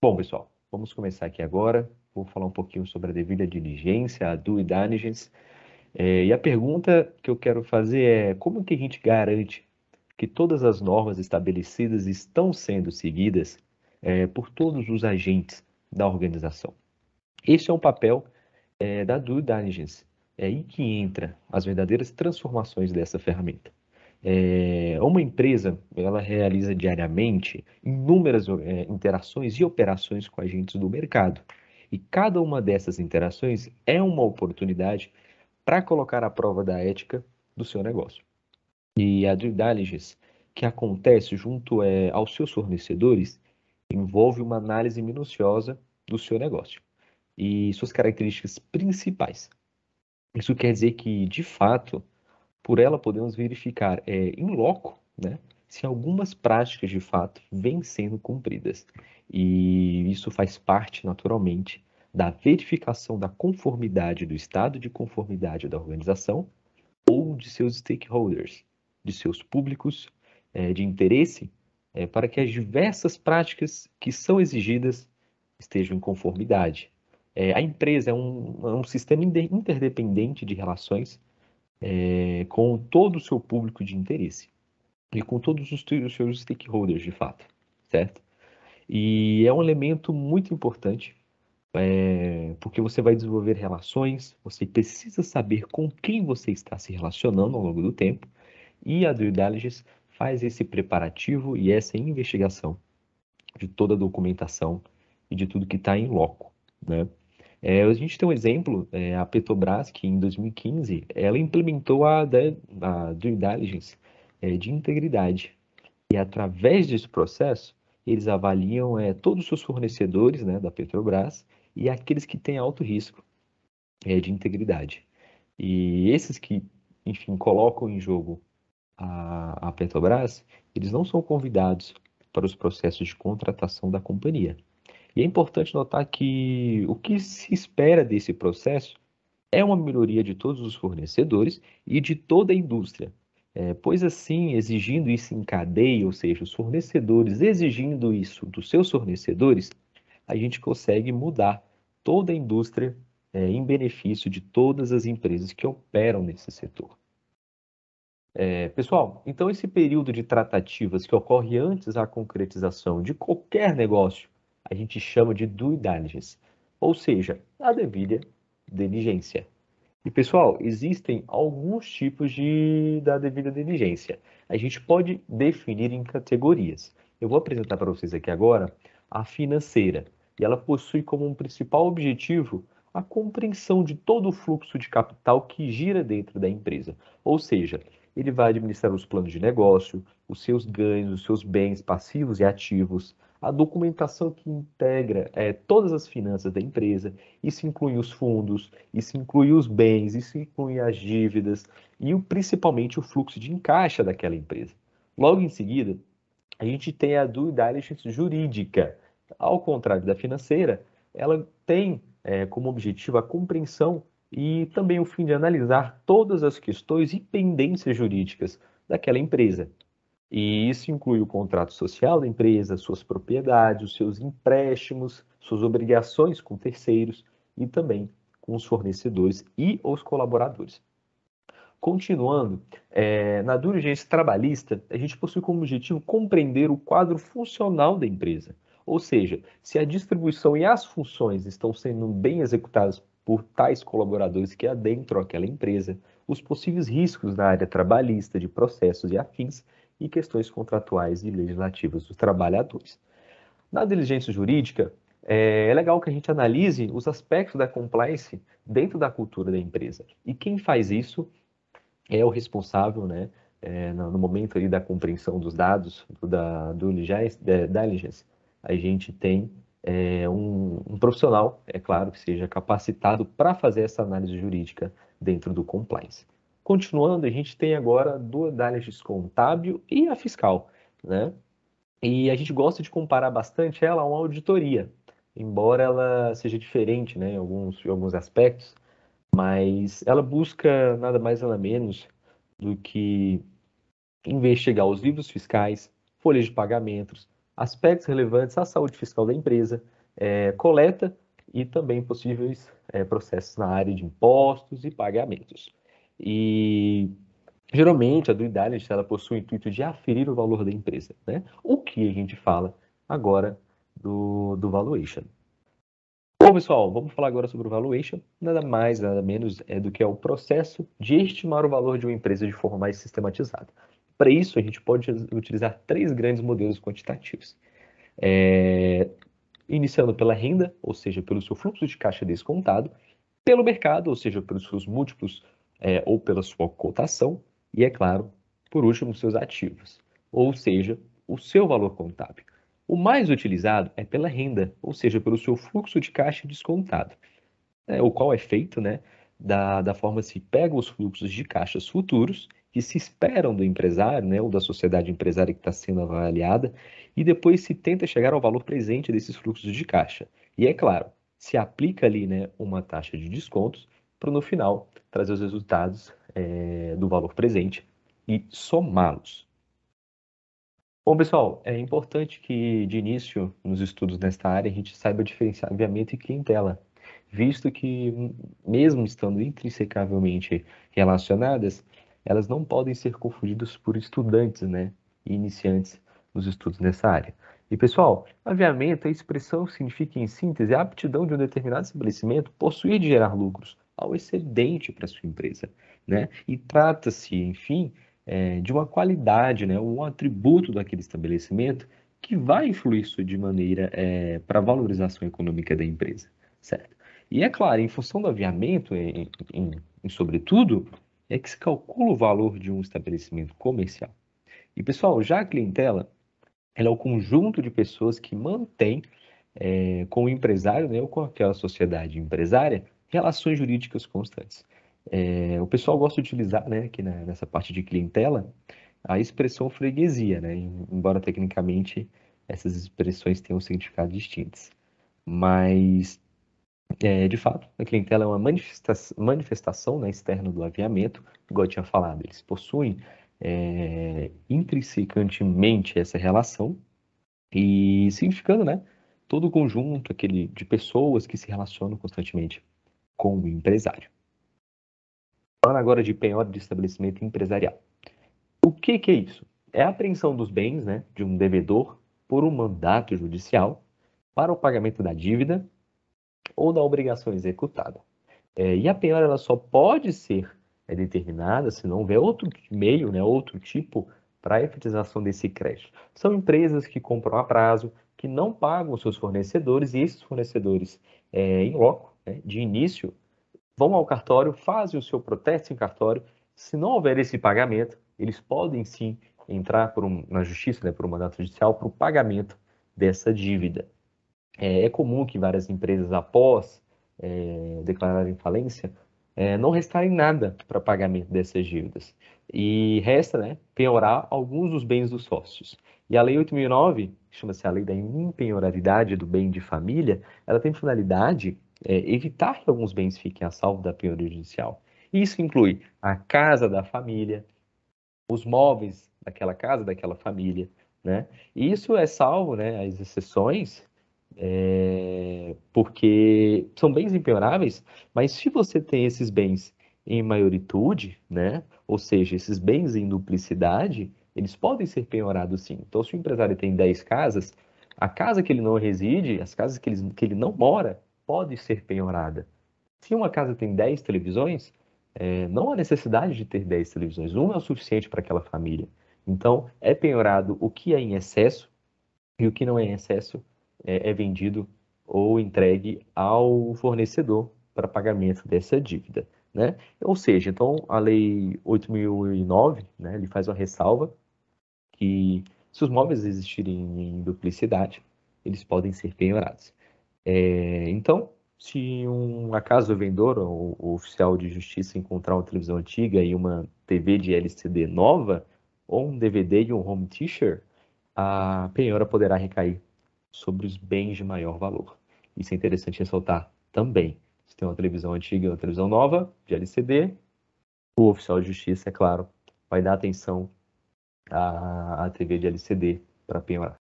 Bom, pessoal, vamos começar aqui agora. Vou falar um pouquinho sobre a devida diligência, a due diligence. E a pergunta que eu quero fazer é: como que a gente garante que todas as normas estabelecidas estão sendo seguidas, por todos os agentes da organização? Esse é um papel, da due diligence. É aí que entra as verdadeiras transformações dessa ferramenta. Uma empresa, ela realiza diariamente inúmeras interações e operações com agentes do mercado. E cada uma dessas interações é uma oportunidade para colocar à prova da ética do seu negócio. E a due diligence que acontece junto aos seus fornecedores envolve uma análise minuciosa do seu negócio e suas características principais. Isso quer dizer que, de fato, por ela podemos verificar em loco, né, se algumas práticas de fato vêm sendo cumpridas. E isso faz parte, naturalmente, da verificação da conformidade do estado de conformidade da organização ou de seus stakeholders, de seus públicos de interesse, para que as diversas práticas que são exigidas estejam em conformidade. A empresa é um sistema interdependente de relações com todo o seu público de interesse e com todos os seus stakeholders, de fato, certo? E é um elemento muito importante, porque você vai desenvolver relações, você precisa saber com quem você está se relacionando ao longo do tempo, e a due diligence faz esse preparativo e essa investigação de toda a documentação e de tudo que está em loco, né? A gente tem um exemplo, a Petrobras, que em 2015, ela implementou a due diligence de integridade. E através desse processo, eles avaliam todos os seus fornecedores, né, da Petrobras e aqueles que têm alto risco de integridade. E esses que, enfim, colocam em jogo a Petrobras, eles não são convidados para os processos de contratação da companhia. E é importante notar que o que se espera desse processo é uma melhoria de todos os fornecedores e de toda a indústria. Pois assim, exigindo isso em cadeia, ou seja, os fornecedores exigindo isso dos seus fornecedores, a gente consegue mudar toda a indústria em benefício de todas as empresas que operam nesse setor. Pessoal, então esse período de tratativas que ocorre antes da concretização de qualquer negócio, a gente chama de due diligence, ou seja, a devida diligência. E pessoal, existem alguns tipos da devida diligência. A gente pode definir em categorias. Eu vou apresentar para vocês aqui agora a financeira, e ela possui como um principal objetivo a compreensão de todo o fluxo de capital que gira dentro da empresa. Ou seja, ele vai administrar os planos de negócio, os seus ganhos, os seus bens passivos e ativos, a documentação que integra todas as finanças da empresa. Isso inclui os fundos, isso inclui os bens, isso inclui as dívidas e principalmente o fluxo de encaixa daquela empresa. Logo em seguida, a gente tem a due diligence jurídica. Ao contrário da financeira, ela tem como objetivo a compreensão e também o fim de analisar todas as questões e pendências jurídicas daquela empresa. E isso inclui o contrato social da empresa, suas propriedades, os seus empréstimos, suas obrigações com terceiros e também com os fornecedores e os colaboradores. Continuando, na diligência trabalhista, a gente possui como objetivo compreender o quadro funcional da empresa, ou seja, se a distribuição e as funções estão sendo bem executadas por tais colaboradores que adentram aquela empresa, os possíveis riscos na área trabalhista, de processos e afins, e questões contratuais e legislativas dos trabalhadores. Na diligência jurídica, é legal que a gente analise os aspectos da compliance dentro da cultura da empresa. E quem faz isso é o responsável, né, no momento ali da compreensão dos dados, do diligence, a gente tem um profissional, é claro, que seja capacitado para fazer essa análise jurídica dentro do compliance. Continuando, a gente tem agora do diligence contábil e a fiscal, né? E a gente gosta de comparar bastante ela a uma auditoria, embora ela seja diferente, né, em alguns aspectos, mas ela busca nada mais nada menos do que investigar os livros fiscais, folhas de pagamentos, aspectos relevantes à saúde fiscal da empresa, coleta e também possíveis processos na área de impostos e pagamentos. E geralmente a due diligence ela possui o intuito de aferir o valor da empresa, né? O que a gente fala agora do valuation. Bom, pessoal, vamos falar agora sobre o valuation. Nada mais, nada menos do que é o processo de estimar o valor de uma empresa de forma mais sistematizada. Para isso, a gente pode utilizar três grandes modelos quantitativos. Iniciando pela renda, ou seja, pelo seu fluxo de caixa descontado, pelo mercado, ou seja, pelos seus múltiplos ou pela sua cotação, e, é claro, por último, seus ativos, ou seja, o seu valor contábil. O mais utilizado é pela renda, ou seja, pelo seu fluxo de caixa descontado, o qual é feito da forma se pega os fluxos de caixas futuros que se esperam do empresário, ou da sociedade empresária que está sendo avaliada, e depois se tenta chegar ao valor presente desses fluxos de caixa. E, é claro, se aplica ali uma taxa de descontos para, no final, trazer os resultados do valor presente e somá-los. Bom, pessoal, é importante que, de início, nos estudos nesta área, a gente saiba diferenciar aviamento e clientela, visto que, mesmo estando intrinsecavelmente relacionadas, elas não podem ser confundidas por estudantes, e iniciantes nos estudos nessa área. E, pessoal, aviamento, a expressão significa, em síntese, a aptidão de um determinado estabelecimento possuir de gerar lucros ao excedente para sua empresa, E trata-se, enfim, de uma qualidade, um atributo daquele estabelecimento que vai influir isso de maneira para a valorização econômica da empresa, certo? E, é claro, em função do aviamento, sobretudo, é que se calcula o valor de um estabelecimento comercial. E, pessoal, já a clientela, ela é o conjunto de pessoas que mantém com o empresário, ou com aquela sociedade empresária, relações jurídicas constantes. O pessoal gosta de utilizar, aqui nessa parte de clientela, a expressão freguesia, embora tecnicamente essas expressões tenham significados distintos. Mas, de fato, a clientela é uma manifestação externa do aviamento, igual eu tinha falado, eles possuem intrinsecamente essa relação e significando, todo o conjunto aquele de pessoas que se relacionam constantemente com o empresário. Falando agora de penhora de estabelecimento empresarial. O que é isso? É a apreensão dos bens, de um devedor por um mandato judicial para o pagamento da dívida ou da obrigação executada. E a penhora ela só pode ser determinada se não houver outro meio, outro tipo para a efetização desse crédito. São empresas que compram a prazo, que não pagam os seus fornecedores, e esses fornecedores, em loco, de início, vão ao cartório, fazem o seu protesto em cartório. Se não houver esse pagamento, eles podem sim entrar na justiça, por um mandato judicial, para o pagamento dessa dívida. É comum que várias empresas, após declararem falência, não restarem nada para pagamento dessas dívidas. E resta, penhorar alguns dos bens dos sócios. E a Lei 8.009, chama-se a Lei da Impenhorabilidade do Bem de Família, ela tem finalidade evitar que alguns bens fiquem a salvo da penhoria judicial. Isso inclui a casa da família, os móveis daquela casa, daquela família, E isso é salvo, as exceções, porque são bens impenhoráveis, mas se você tem esses bens em maioritude, ou seja, esses bens em duplicidade, eles podem ser penhorados sim. Então, se o empresário tem 10 casas, a casa que ele não reside, as casas que ele não mora, pode ser penhorada. Se uma casa tem 10 televisões, não há necessidade de ter 10 televisões. Uma é o suficiente para aquela família. Então, é penhorado o que é em excesso e o que não é em excesso é vendido ou entregue ao fornecedor para pagamento dessa dívida, Ou seja, então a Lei 8.009, ele faz uma ressalva que se os móveis existirem em duplicidade, eles podem ser penhorados. Então, se um acaso o vendedor ou o oficial de justiça encontrar uma televisão antiga e uma TV de LCD nova, ou um DVD e um home theater, a penhora poderá recair sobre os bens de maior valor. Isso é interessante ressaltar também. Se tem uma televisão antiga e uma televisão nova, de LCD, o oficial de justiça, é claro, vai dar atenção à TV de LCD para penhorar.